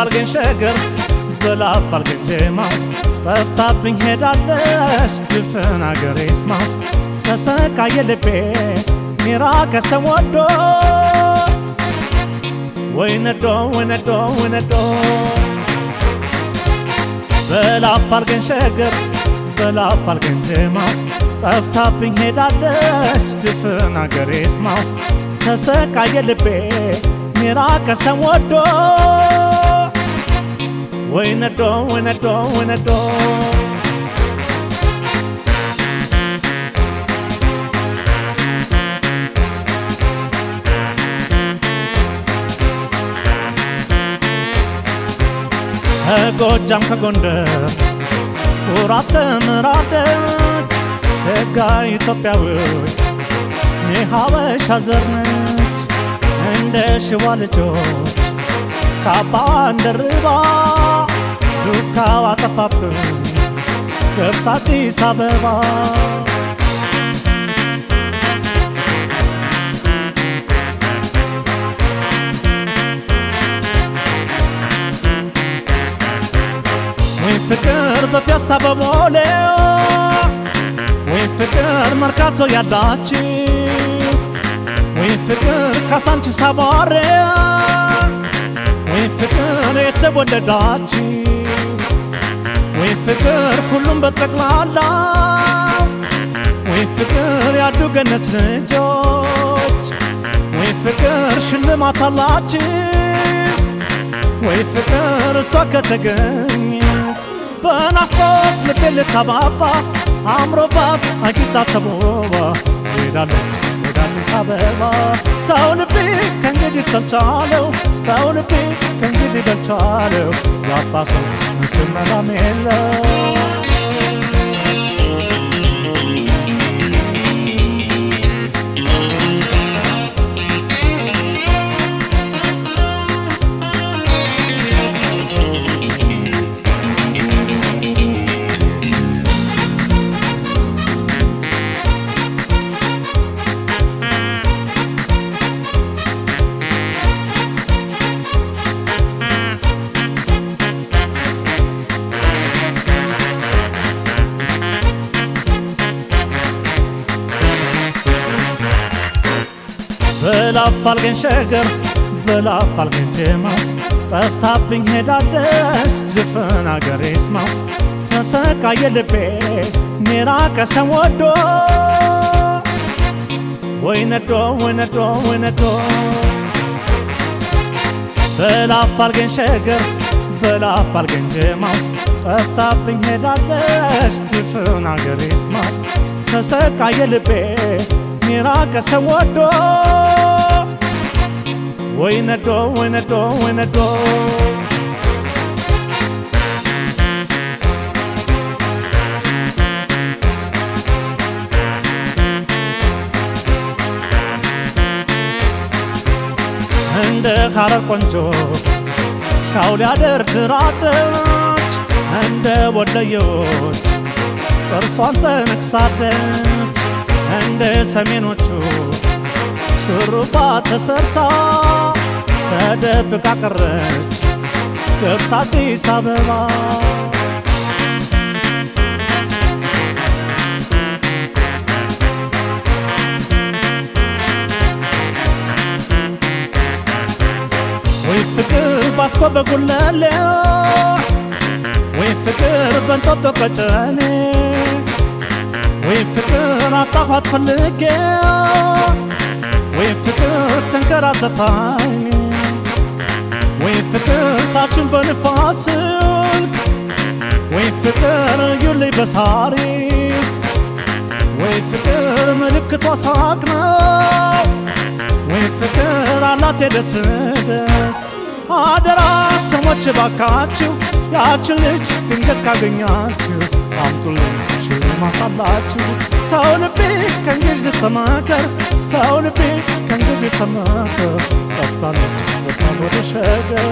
አርገኝ ሸገር በላብ አርገኝ ጀማ ጠፍታብኝ ሄዳለች ድፍን አገሬ ስማ ተሰቃየ ልቤ ሚራቀ ሰው ወዶ ወይነዶ ወይነዶ ወይነዶ በላብ አርገኝ ሸገር በላብ አርገኝ ጀማ ጠፍታብኝ ሄዳለች ድፍን አገሬ ስማ ተሰቃየ ልቤ ሚራቀ ሰው ወዶ ወይነዶ ወይነዶ ወይነዶ ከጎጃም ከጎንደር ኩራት ትምራለች ሸጋ ኢትዮጵያዊ ሀበሻ ዘር ነች እንደ ሽዋ ልጆች ካባዋን ደርባ ዱካዋ ጠፋብኝ ገብታ አዲስ አበባ ወይ ፍቅር በፒያሳ በቦሌ ወይ ፍቅር መርካቶ ያላችሁ ወይ ፍቅር ካሳንቺስ አቧሬ ወይ ፍቅር የተወለዳችሁ ወይ ፍቅር ሁሉም በጠቅላላ ወይ ፍቅር ያዱ ገነት ልጆች ወይ ፍቅር ሽልማት አላችሁ ወይ ፍቅር እሷ ከተገኘች በናፍቆት ልቤ ልታባባ አምሮባት አጊጣ ተሞባ ሄዳለች ወደ አዲስ አበባ ተው ልቤ ከእንግዲህ ተልቻለው ተው ልቤ ከእንግዲህ በልቻለው ያጣ ሰው መቼም መላም የለው በላብ አርገኝ ሸገር በላብ አርገኝ ጀማ ጠፍታብኝ ሄዳለች ድፍን አገሬ ስማ ተሰቃየ ልቤ ሚራቀ ሰው ወዶ ወይነዶ ወይነዶ ወይነዶ በላብ አርገኝ ሸገር በላብ አርገኝ ጀማ ጠፍታብኝ ሄዳለች ድፍን አገሬ ስማ ተሰቃየ ልቤ ሚራቀ ሰው ወዶ ወይነዶ ወይነዶ ወይነዶ እንደ ሐረር ቆንጆ ሻውል ያደርድራለች እንደ ወሎዮች ጥርሷን ተነክሳለች እንደ ሰሜኖቹ ሹሩባ ተሰርታ ተደብቃ ቀረች ገብታ አዲስ አበባ ወይ ፍቅር ባስኮ በጉለሌ ወይ ፍቅር በእንጦጦ ቀጨኔ ወይ ፍቅር አጣኋት ፈልጌ ወይ ፍቅር ተንከራተታኝ ወይ ፍቅር ታችን በንፋስ ወይ ፍቅር ዩልይ በሳሪስ ወይ ፍቅር ምልክቷ ሳቅ ነው ወይ ፍቅር አላት የደስደስ አደራ ሰሞች ባካችሁ ያችን ልጅ ድንገት ካገኛችሁ አምጡልኝ ሽልማታላችሁ ተው ልቤ ከእንግዲህ ተመከር ተው ልቤ ከእንግዲህ ተመከር ጠፍታለች በጣም ወደ ሸገር